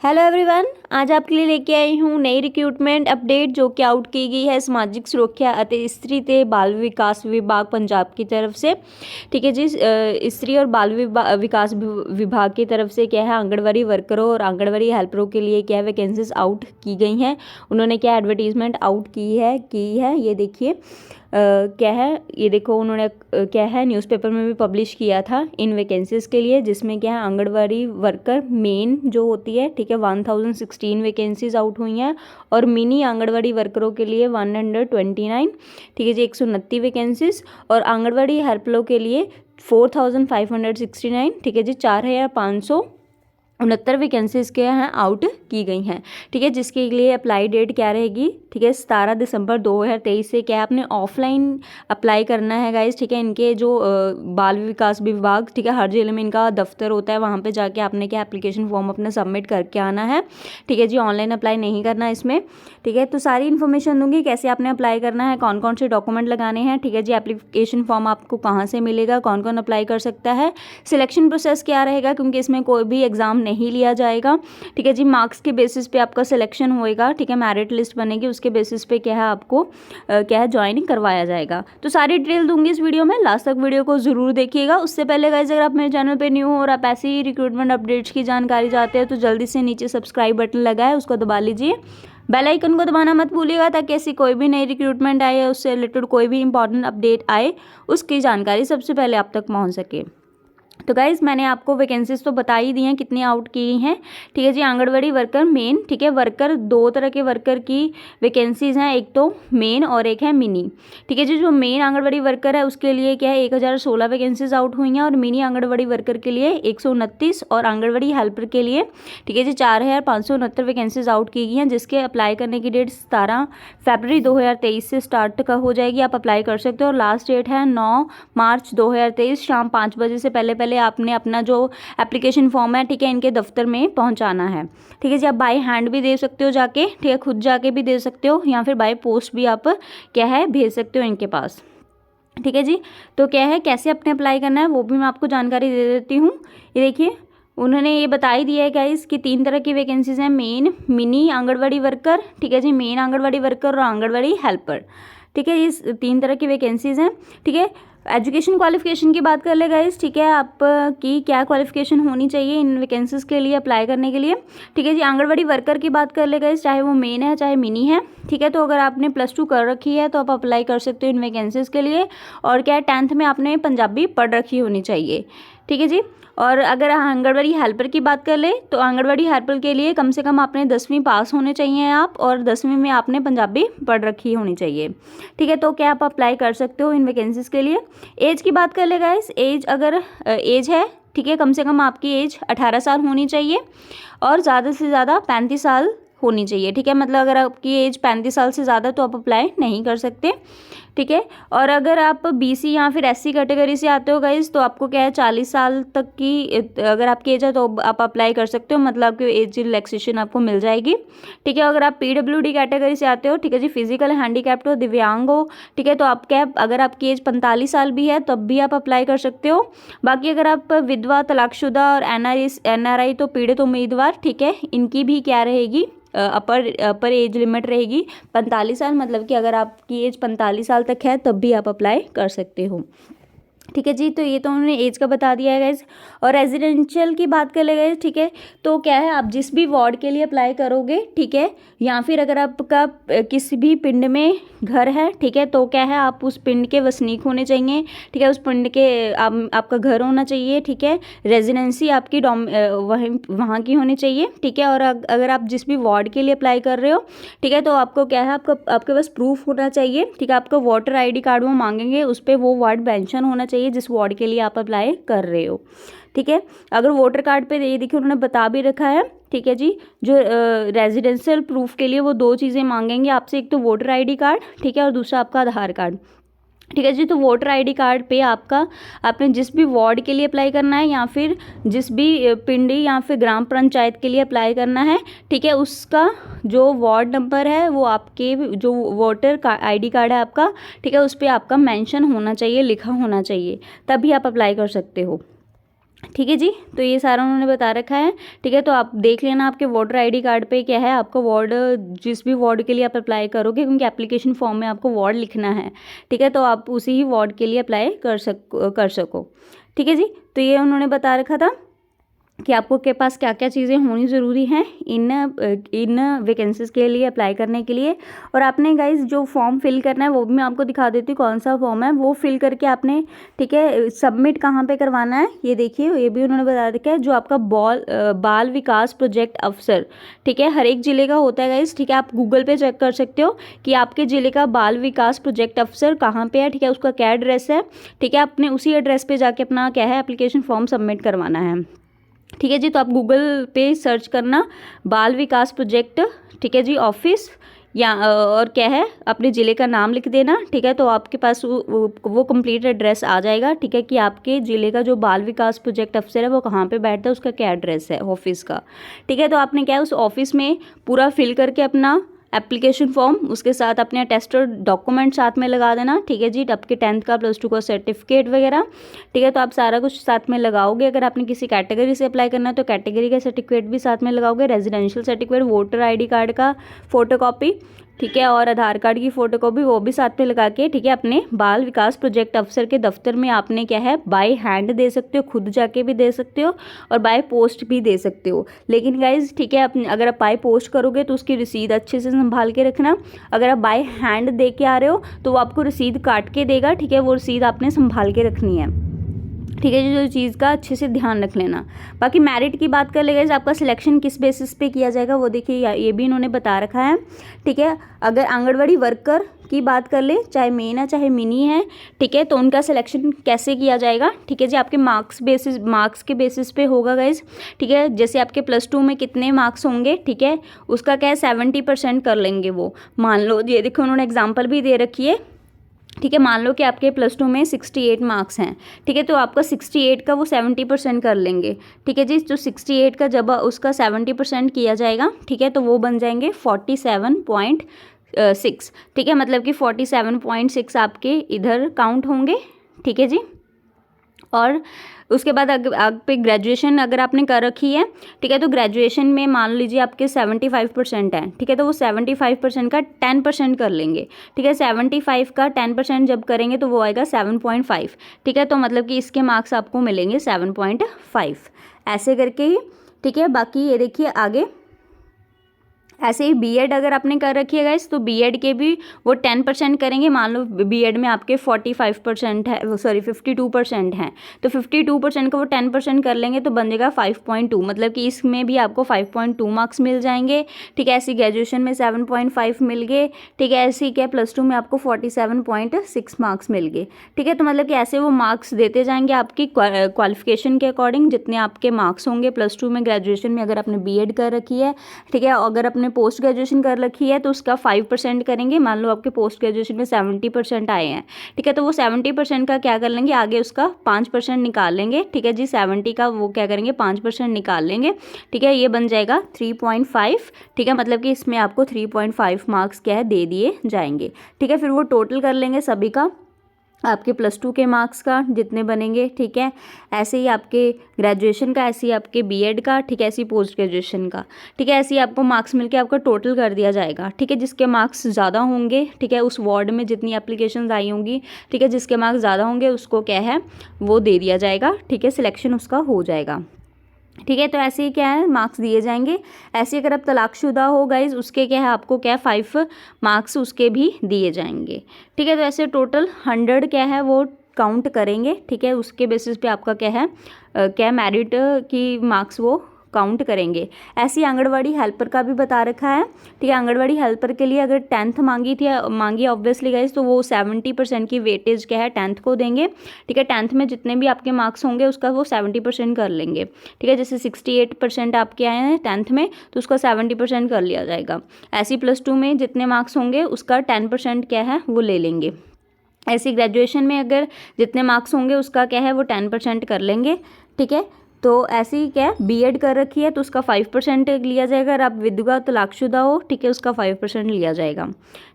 Hello everyone, आज आपके लिए लेके आई हूँ नई रिक्रूटमेंट अपडेट जो कि आउट की गई है समाजिक सुरक्षा ਅਤੇ स्त्री ਤੇ बाल विकास विभाग पंजाब की तरफ से। ठीक है जी, स्त्री और बाल विकास विभाग की तरफ से क्या है आंगनवाड़ी वर्करों और आंगनवाड़ी हेल्परों के लिए क्या है वैकेंसीज आउट की गई हैं। उन्होंने क्या एडवर्टीजमेंट आउट की है ये देखिए क्या है, ये देखो उन्होंने क्या है न्यूज़पेपर में भी पब्लिश किया था इन वैकेंसीज़ के लिए, जिसमें क्या है आंगनवाड़ी वर्कर मेन जो होती है, ठीक है 1016 वैकेंसीज आउट हुई हैं और मिनी आंगनवाड़ी वर्करों के लिए 129, ठीक है जी 129 वैकेंसीज और आंगनवाड़ी हेल्परों के लिए 4569, ठीक है जी 4569 वैकेंसीज के हैं आउट की गई हैं। ठीक है, जिसके लिए अप्लाई डेट क्या रहेगी, ठीक है 17 दिसंबर 2023 से क्या आपने ऑफलाइन अप्लाई करना है गाइज। ठीक है, इनके जो बाल विकास विभाग, ठीक है हर जिले में इनका दफ्तर होता है, वहाँ पे जाके आपने क्या एप्लीकेशन फॉर्म अपना सबमिट करके आना है। ठीक है जी, ऑनलाइन अप्लाई नहीं करना इसमें। ठीक है, तो सारी इन्फॉर्मेशन दूंगी कैसे आपने अप्लाई करना है, कौन कौन से डॉक्यूमेंट लगाने हैं। ठीक है जी, एप्लीकेशन फॉर्म आपको कहाँ से मिलेगा, कौन कौन अप्लाई कर सकता है, सिलेक्शन प्रोसेस क्या रहेगा, क्योंकि इसमें कोई भी एग्जाम नहीं लिया जाएगा। ठीक है जी, मार्क्स के बेसिस पे आपका सिलेक्शन होएगा। ठीक है, मेरिट लिस्ट बनेगी, उसके बेसिस पे क्या है आपको क्या है ज्वाइनिंग करवाया जाएगा। तो सारी डिटेल दूंगी इस वीडियो में, लास्ट तक वीडियो को जरूर देखिएगा। उससे पहले गाइस अगर आप मेरे चैनल पे न्यू हो और आप ऐसे ही रिक्रूटमेंट अपडेट्स की जानकारी चाहते हैं तो जल्दी से नीचे सब्सक्राइब बटन लगा है उसको दबा लीजिए, बेल आइकन को दबाना मत भूलिएगा ताकि ऐसी कोई भी नई रिक्रूटमेंट आए या उससे रिलेटेड कोई भी इंपॉर्टेंट अपडेट आए उसकी जानकारी सबसे पहले आप तक पहुँच सके। तो गाइज़ मैंने आपको वैकेंसीज तो बता ही दी हैं कितनी आउट की हैं। ठीक है जी, आंगनवाड़ी वर्कर मेन, ठीक है वर्कर दो तरह के वर्कर की वैकेंसीज हैं, एक तो मेन और एक है मिनी। ठीक है जी, जो मेन आंगनवाड़ी वर्कर है उसके लिए क्या है 1016 वैकेंसीज आउट हुई हैं और मिनी आंगनवाड़ी वर्कर के लिए 129 और आंगनवाड़ी हेल्पर के लिए ठीक है जी 4569 वैकेंसीज आउट की गई हैं, जिसके अप्लाई करने की डेट 17 फरवरी 2023 से स्टार्ट का हो जाएगी। आप अप्लाई कर सकते हो और लास्ट डेट है 9 मार्च 2023 शाम 5 बजे से पहले आपने अपना जो एप्लीकेशन फॉर्म है ठीक है इनके दफ्तर में पहुंचाना है। ठीक है जी, आप बाय हैंड भी दे सकते हो जाके, ठीक है खुद जाके भी दे सकते हो या फिर बाय पोस्ट भी आप क्या है भेज सकते हो इनके पास। ठीक है जी, तो क्या है कैसे अपने अप्लाई करना है वो भी मैं आपको जानकारी दे देती हूँ। ये देखिए उन्होंने ये बता ही दिया है गाइस कि 3 तरह की वैकेंसीज हैं, मेन, मिनी आंगनवाड़ी वर्कर, ठीक है जी मेन आंगनवाड़ी वर्कर और आंगनवाड़ी हेल्पर। ठीक है, ये 3 तरह की वैकेंसीज हैं। ठीक है, एजुकेशन क्वालिफिकेशन की बात कर ले गाइस, ठीक है आपकी क्या क्वालिफिकेशन होनी चाहिए इन वैकेंसीज के लिए अप्लाई करने के लिए। ठीक है जी, आंगनवाड़ी वर्कर की बात कर ले गाइस, चाहे वो मेन है चाहे मिनी है। ठीक है, तो अगर आपने +2 कर रखी है तो आप अप्लाई कर सकते हो इन वैकेंसीज के लिए। और क्या है 10th में आपने पंजाबी पढ़ रखी होनी चाहिए। ठीक है जी, और अगर आंगनवाड़ी हेल्पर की बात कर ले तो आंगनवाड़ी हेल्पर के लिए कम से कम आपने 10वीं पास होने चाहिए आप, और 10वीं में आपने पंजाबी पढ़ रखी होनी चाहिए। ठीक है, तो क्या आप अप्लाई कर सकते हो इन वैकेंसीज के लिए। एज की बात कर ले गाइस, एज अगर एज है ठीक है कम से कम आपकी एज 18 साल होनी चाहिए और ज़्यादा से ज़्यादा 35 साल होनी चाहिए। ठीक है, मतलब अगर आपकी एज 35 साल से ज़्यादा तो आप अप्लाई नहीं कर सकते। ठीक है, और अगर आप BC या फिर SC कैटेगरी से आते हो गाइस तो आपको क्या है 40 साल तक की अगर आपकी एज है तो आप अप्लाई कर सकते हो, मतलब आपको एज रिलैक्सेशन आपको मिल जाएगी। ठीक है, अगर आप PWD कैटेगरी से आते हो, ठीक है जी फिजिकल हैंडीकैप्ड हो, दिव्यांग हो, ठीक है तो आप क्या अगर आपकी एज 45 साल भी है तब भी आप अप्लाई कर सकते हो। बाकी अगर आप विधवा, तलाकशुदा और NRI तो पीड़ित उम्मीदवार, ठीक है इनकी भी क्या रहेगी अपर एज लिमिट रहेगी 45 साल, मतलब कि अगर आपकी एज 45 साल तक है तब भी आप अप्लाई कर सकते हो। ठीक है जी, तो ये तो उन्होंने एज का बता दिया है गाइज। और रेजिडेंशियल की बात कर ले गए, ठीक है तो क्या है आप जिस भी वार्ड के लिए अप्लाई करोगे, ठीक है या फिर अगर आपका किसी भी पिंड में घर है, ठीक है तो क्या है आप उस पिंड के वसनीक होने चाहिए। ठीक है, उस पिंड के आपका घर होना चाहिए। ठीक है, रेजिडेंसी आपकी वहाँ की होनी चाहिए। ठीक है, और अगर आप जिस भी वार्ड के लिए अप्लाई कर रहे हो, ठीक है तो आपको क्या है आपके पास प्रूफ होना चाहिए। ठीक है, आपका वोटर ID कार्ड वो मांगेंगे, उस पर वो वार्ड मेंशन होना चाहिए जिस वार्ड के लिए आप अप्लाई कर रहे हो। ठीक है, अगर वोटर कार्ड पे ये देखिए उन्होंने बता भी रखा है। ठीक है जी, जो रेजिडेंशियल प्रूफ के लिए वो 2 चीज़ें मांगेंगे आपसे, एक तो वोटर ID कार्ड, ठीक है और दूसरा आपका आधार कार्ड। ठीक है जी, तो वोटर ID कार्ड पे आपने जिस भी वार्ड के लिए अप्लाई करना है या फिर जिस भी पिंडी या फिर ग्राम पंचायत के लिए अप्लाई करना है, ठीक है उसका जो वार्ड नंबर है वो आपके जो वोटर ID कार्ड है आपका, ठीक है उस पर आपका मेंशन होना चाहिए, लिखा होना चाहिए, तभी आप अप्लाई कर सकते हो। ठीक है जी। तो ये सारा उन्होंने बता रखा है। ठीक है, तो आप देख लेना आपके वोटर आईडी कार्ड पे क्या है, आपका वार्ड जिस भी वार्ड के लिए आप अप्लाई करोगे, क्योंकि एप्लीकेशन फॉर्म में आपको वार्ड लिखना है। ठीक है, तो आप उसी ही वार्ड के लिए अप्लाई कर सको। ठीक है जी। तो ये उन्होंने बता रखा था कि आपको के पास क्या क्या चीज़ें होनी ज़रूरी हैं इन वैकेंसीज़ के लिए अप्लाई करने के लिए। और आपने गाइज जो फॉर्म फिल करना है वो भी मैं आपको दिखा देती हूँ कौन सा फॉर्म है, वो फिल करके आपने, ठीक है, सबमिट कहाँ पे करवाना है ये देखिए, ये भी उन्होंने बता रखा है। जो आपका बाल विकास प्रोजेक्ट अफसर, ठीक है, हर एक ज़िले का होता है गाइज। ठीक है, आप गूगल पे चेक कर सकते हो कि आपके ज़िले का बाल विकास प्रोजेक्ट अफसर कहाँ पर है। ठीक है, उसका क्या एड्रेस है। ठीक है, आपने उसी एड्रेस पर जाके अपना क्या है एप्लीकेशन फॉर्म सबमिट करवाना है। ठीक है जी। तो आप गूगल पे सर्च करना बाल विकास प्रोजेक्ट, ठीक है जी, ऑफिस, या और क्या है अपने ज़िले का नाम लिख देना। ठीक है, तो आपके पास वो कंप्लीट एड्रेस आ जाएगा। ठीक है, कि आपके ज़िले का जो बाल विकास प्रोजेक्ट अफसर है वो कहाँ पे बैठता है, उसका क्या एड्रेस है ऑफिस का। ठीक है, तो आपने क्या है उस ऑफिस में पूरा फिल करके अपना एप्लीकेशन फॉर्म, उसके साथ अपने अटेस्टेड डॉक्यूमेंट साथ में लगा देना। ठीक है जी, आपके 10th का +2 का सर्टिफिकेट वगैरह। ठीक है, तो आप सारा कुछ साथ में लगाओगे। अगर आपने किसी कैटेगरी से अप्लाई करना है तो कैटेगरी का सर्टिफिकेट भी साथ में लगाओगे, residential certificate, voter ID card का फोटोकॉपी, ठीक है, और आधार कार्ड की फोटोकॉपी वो भी साथ में लगा के, ठीक है, अपने बाल विकास प्रोजेक्ट अफसर के दफ्तर में आपने क्या है बाय हैंड दे सकते हो, खुद जाके भी दे सकते हो और बाय पोस्ट भी दे सकते हो। लेकिन गाइज ठीक है, अगर आप बाय पोस्ट करोगे तो उसकी रसीद अच्छे से संभाल के रखना। अगर आप बाय हैंड दे के आ रहे हो तो वो आपको रसीद काट के देगा। ठीक है, वो रसीद आपने संभाल के रखनी है। ठीक है, जो चीज़ का अच्छे से ध्यान रख लेना। बाकी मेरिट की बात कर लेगा, आपका सिलेक्शन किस बेसिस पे किया जाएगा वो देखिए, ये भी इन्होंने बता रखा है। ठीक है, अगर आंगनवाड़ी वर्कर की बात कर ले, चाहे मेन है चाहे मिनी है, ठीक है, तो उनका सिलेक्शन कैसे किया जाएगा। ठीक है जी, आपके मार्क्स के बेसिस पे होगा गाइज। ठीक है, जैसे आपके +2 में कितने मार्क्स होंगे, ठीक है, उसका क्या है 70% कर लेंगे वो। मान लो ये देखो उन्होंने एग्जाम्पल भी दे रखी है। ठीक है, मान लो कि आपके +2 में 68 मार्क्स हैं। ठीक है, तो आपका 68 का वो 70% कर लेंगे। ठीक है जी, तो 68 का जब उसका 70% किया जाएगा, ठीक है, तो वो बन जाएंगे 47.6। ठीक है, मतलब कि 47.6 आपके इधर काउंट होंगे। ठीक है जी, और उसके बाद आप पे ग्रेजुएशन अगर आपने कर रखी है, ठीक है, तो ग्रेजुएशन में मान लीजिए आपके 75% है। ठीक है, तो वो 75% का 10% कर लेंगे। ठीक है, 75 का 10% जब करेंगे तो वो आएगा 7.5। ठीक है, तो मतलब कि इसके मार्क्स आपको मिलेंगे 7.5 ऐसे करके ही। ठीक है, बाकी ये देखिए आगे ऐसे ही बीएड अगर आपने कर रखी है गाइस, तो बीएड के भी वो 10% करेंगे। मान लो बीएड में आपके 45% है, सॉरी 52% हैं, तो 52% का वो 10% कर लेंगे तो बन जाएगा 5.2, मतलब कि इसमें भी आपको 5.2 मार्क्स मिल जाएंगे। ठीक है, ऐसी ग्रेजुएशन में 7.5 मिल गए। ठीक है, ऐसे ही क्या +2 में आपको 47.6 मार्क्स मिल गए। ठीक है, तो मतलब कि ऐसे वो मार्क्स देते जाएंगे आपकी क्वालिफिकेशन के अकॉर्डिंग, जितने आपके मार्क्स होंगे +2 में ग्रेजुएशन में, अगर आपने बीएड कर रखी है। ठीक है, अगर अपने पोस्ट ग्रेजुएशन कर रखी है तो उसका 5% करेंगे। मान लो आपके पोस्ट ग्रेजुएशन में 70% आए हैं। ठीक है, तो वो 70% का क्या कर लेंगे, आगे उसका 5% निकाल लेंगे। ठीक है जी, 70 का वो क्या करेंगे 5% निकाल लेंगे। ठीक है, ये बन जाएगा 3.5। ठीक है, मतलब कि इसमें आपको 3.5 मार्क्स क्या है दे दिए जाएंगे। ठीक है, फिर वो टोटल कर लेंगे सभी का, आपके +2 के मार्क्स का जितने बनेंगे। ठीक है, ऐसे ही आपके ग्रेजुएशन का, ऐसे ही आपके बीएड का, ठीक है, ऐसे ही पोस्ट ग्रेजुएशन का। ठीक है, ऐसे ही आपको मार्क्स मिलके आपका टोटल कर दिया जाएगा। ठीक है, जिसके मार्क्स ज़्यादा होंगे, ठीक है, उस वार्ड में जितनी एप्लीकेशंस आई होंगी, ठीक है, जिसके मार्क्स ज़्यादा होंगे उसको क्या है वो दे दिया जाएगा। ठीक है, सिलेक्शन उसका हो जाएगा। ठीक है, तो ऐसे ही क्या है मार्क्स दिए जाएंगे। ऐसे अगर आप तलाकशुदा हो गाइज, उसके क्या है आपको क्या 5 मार्क्स उसके भी दिए जाएंगे। ठीक है, तो ऐसे टोटल 100 क्या है वो काउंट करेंगे। ठीक है, उसके बेसिस पे आपका क्या है क्या मेरिट की मार्क्स वो काउंट करेंगे। ऐसी आंगनवाड़ी हेल्पर का भी बता रखा है। ठीक है, आंगनवाड़ी हेल्पर के लिए अगर 10th मांगी ऑब्वियसली गाइज, तो वो 70% की वेटेज क्या है 10th को देंगे। ठीक है, 10th में जितने भी आपके मार्क्स होंगे उसका वो 70% कर लेंगे। ठीक है, जैसे 68% आपके आए हैं 10th में, तो उसका 70% कर लिया जाएगा। ऐसी +2 में जितने मार्क्स होंगे उसका 10% क्या है वो ले लेंगे। ऐसी ग्रेजुएशन में अगर जितने मार्क्स होंगे उसका क्या है वो 10% कर लेंगे। ठीक है, तो ऐसे ही क्या है बीएड कर रखी है तो उसका 5% लिया जाएगा। अगर आप विधवा तलाकशुदा हो, ठीक है, उसका 5% लिया जाएगा।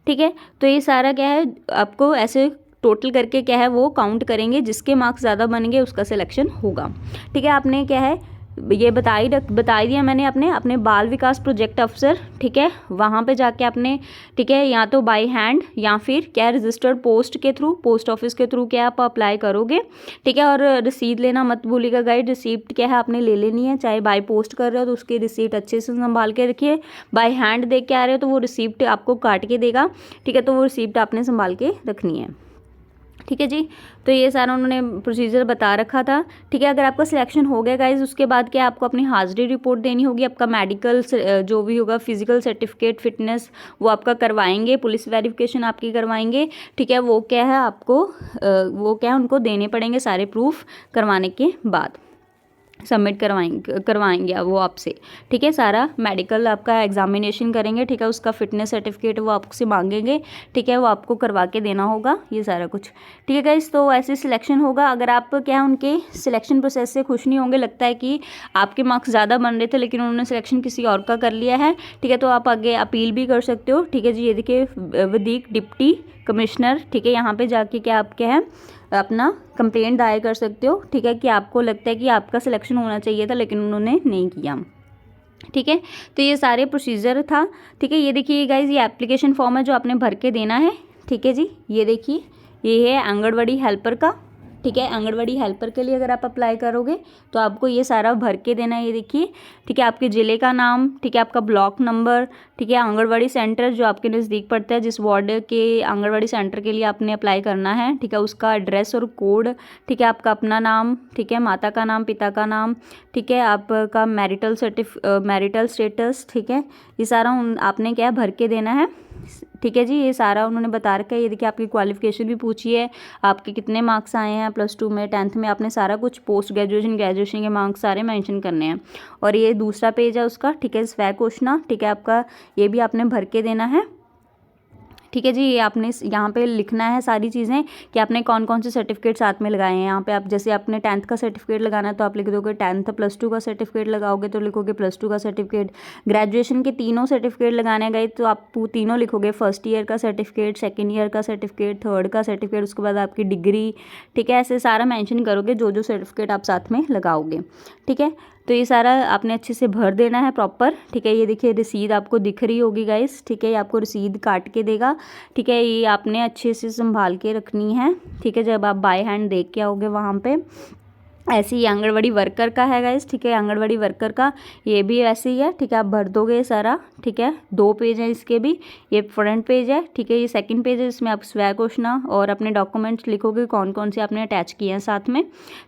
ठीक है, तो ये सारा क्या है आपको ऐसे टोटल करके क्या है वो काउंट करेंगे, जिसके मार्क्स ज़्यादा बनेंगे उसका सिलेक्शन होगा। ठीक है, आपने क्या है ये बता दिया मैंने अपने बाल विकास प्रोजेक्ट अफसर, ठीक है, वहाँ पे जाके आपने, ठीक है, या तो बाय हैंड या फिर क्या रजिस्टर्ड पोस्ट के थ्रू, पोस्ट ऑफिस के थ्रू क्या आप अप्लाई करोगे। ठीक है, और रसीद लेना मत भूलिएगा गाइड, रिसीप्ट क्या है आपने ले लेनी है। चाहे बाय पोस्ट कर रहे हो तो उसकी रिसीप्ट अच्छे से संभाल के रखिए, बाय हैंड दे के आ रहे हो तो वो रिसीप्ट आपको काट के देगा। ठीक है, तो वो रिसीप्ट आपने संभाल के रखनी है। ठीक है जी, तो ये सारा उन्होंने प्रोसीजर बता रखा था। ठीक है, अगर आपका सिलेक्शन हो गया गाइज, उसके बाद क्या आपको अपनी हाजिरी रिपोर्ट देनी होगी, आपका मेडिकल जो भी होगा, फिजिकल सर्टिफिकेट, फिटनेस वो आपका करवाएंगे, पुलिस वेरिफिकेशन आपकी करवाएंगे। ठीक है, वो क्या है आपको वो क्या है उनको देने पड़ेंगे सारे प्रूफ करवाने के बाद, सबमिट करवाएंगे वो आपसे। ठीक है, सारा मेडिकल आपका एग्जामिनेशन करेंगे। ठीक है, उसका फिटनेस सर्टिफिकेट वो आपसे मांगेंगे। ठीक है, वो आपको करवा के देना होगा ये सारा कुछ। ठीक है गाइस, तो ऐसे सिलेक्शन होगा। अगर आप क्या है उनके सिलेक्शन प्रोसेस से खुश नहीं होंगे, लगता है कि आपके मार्क्स ज़्यादा बन रहे थे लेकिन उन्होंने सिलेक्शन किसी और का कर लिया है, ठीक है, तो आप आगे अपील भी कर सकते हो। ठीक है जी, ये देखिए विधिक डिप्टी कमिश्नर, ठीक है, यहाँ पे जाके क्या आप क्या है अपना कंप्लेंट दायर कर सकते हो। ठीक है, कि आपको लगता है कि आपका सिलेक्शन होना चाहिए था लेकिन उन्होंने नहीं किया। ठीक है, तो ये सारे प्रोसीजर था। ठीक है, ये देखिए गाइज, ये एप्लीकेशन फॉर्म है जो आपने भर के देना है। ठीक है जी, ये देखिए ये है आंगनवाड़ी हेल्पर का। ठीक है, आंगनवाड़ी हेल्पर के लिए अगर आप अप्लाई करोगे तो आपको ये सारा भर के देना है। ये देखिए, ठीक है, आपके ज़िले का नाम, ठीक है, आपका ब्लॉक नंबर, ठीक है, आंगनवाड़ी सेंटर जो आपके नज़दीक पड़ता है, जिस वार्ड के आंगनवाड़ी सेंटर के लिए आपने अप्लाई करना है, ठीक है, उसका एड्रेस और कोड। ठीक है, आपका अपना नाम, ठीक है, माता का नाम, पिता का नाम, ठीक है, आपका मैरिटल स्टेटस, ठीक है, ये सारा आपने क्या भर के देना है। ठीक है जी, ये सारा उन्होंने बता रखा है। ये देखिए, आपकी क्वालिफिकेशन भी पूछी है, आपके कितने मार्क्स आए हैं +2 में, 10th में, आपने सारा कुछ, पोस्ट ग्रेजुएशन के मार्क्स सारे मेंशन करने हैं। और ये दूसरा पेज है उसका। ठीक है, स्वयं घोषणा, ठीक है, आपका ये भी आपने भर के देना है। ठीक है जी, ये आपने यहाँ पे लिखना है सारी चीज़ें कि आपने कौन कौन से सर्टिफिकेट साथ में लगाए हैं। यहाँ पे आप जैसे आपने 10th का सर्टिफिकेट लगाना है तो आप लिख दोगे 10th, +2 का सर्टिफिकेट लगाओगे तो लिखोगे +2 का सर्टिफिकेट, ग्रेजुएशन के तीनों सर्टिफिकेट लगाने गए तो आप तीनों लिखोगे, फर्स्ट ईयर का सर्टिफिकेट, सेकेंड ईयर का सर्टिफिकेट, थर्ड का सर्टिफिकेट, उसके बाद आपकी डिग्री। ठीक है, ऐसे सारा मैंशन करोगे जो जो सर्टिफिकेट आप साथ में लगाओगे। ठीक है, तो ये सारा आपने अच्छे से भर देना है प्रॉपर। ठीक है, ये देखिए रसीद आपको दिख रही होगी गाइस। ठीक है, ये आपको रसीद काट के देगा। ठीक है, ये आपने अच्छे से संभाल के रखनी है। ठीक है, जब आप बाय हैंड देख के आओगे वहाँ पे। ऐसे ही आंगनवाड़ी वर्कर का है गाइस। ठीक है, आंगनवाड़ी वर्कर का ये भी ऐसे ही है। ठीक है, आप भर दोगे सारा। ठीक है, 2 पेज हैं इसके भी, ये फ्रंट पेज है। ठीक है, ये सेकंड पेज है, इसमें आप स्वयं घोषणा और अपने डॉक्यूमेंट्स लिखोगे कौन कौन से आपने अटैच किए हैं साथ में।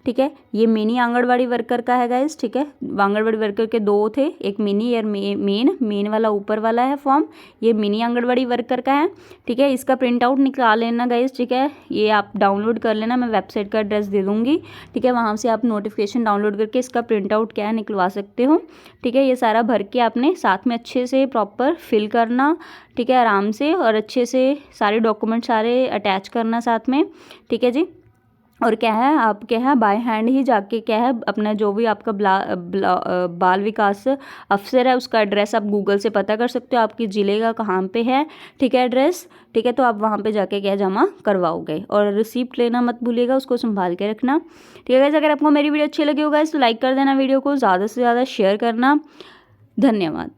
ठीक है, ये मिनी आंगनवाड़ी वर्कर का है गाइस। ठीक है, आंगनवाड़ी वर्कर के 2 थे, एक मिनी और मेन वाला ऊपर वाला है फॉर्म, ये मिनी आंगनवाड़ी वर्कर का है। ठीक है, इसका प्रिंट आउट निकाल लेना गाइस। ठीक है, ये आप डाउनलोड कर लेना, मैं वेबसाइट का एड्रेस दे दूँगी। ठीक है, वहाँ से आप नोटिफिकेशन डाउनलोड करके इसका प्रिंट आउट क्या है निकलवा सकते हो। ठीक है, ये सारा भर के आपने साथ में अच्छे से प्रॉपर फिल करना। ठीक है, आराम से और अच्छे से सारे डॉक्यूमेंट सारे अटैच करना साथ में। ठीक है जी, और क्या है आप क्या है बाय हैंड ही जाके क्या है अपना जो भी आपका बाल विकास अफसर है उसका एड्रेस आप गूगल से पता कर सकते हो, आपके ज़िले का कहाँ पे है। ठीक है, एड्रेस। ठीक है, तो आप वहाँ पे जाके क्या जमा करवाओगे और रिसीप्ट लेना मत भूलिएगा, उसको संभाल के रखना। ठीक है गाइस, अगर आपको मेरी वीडियो अच्छी लगी होगा तो लाइक कर देना, वीडियो को ज़्यादा से ज़्यादा शेयर करना। धन्यवाद।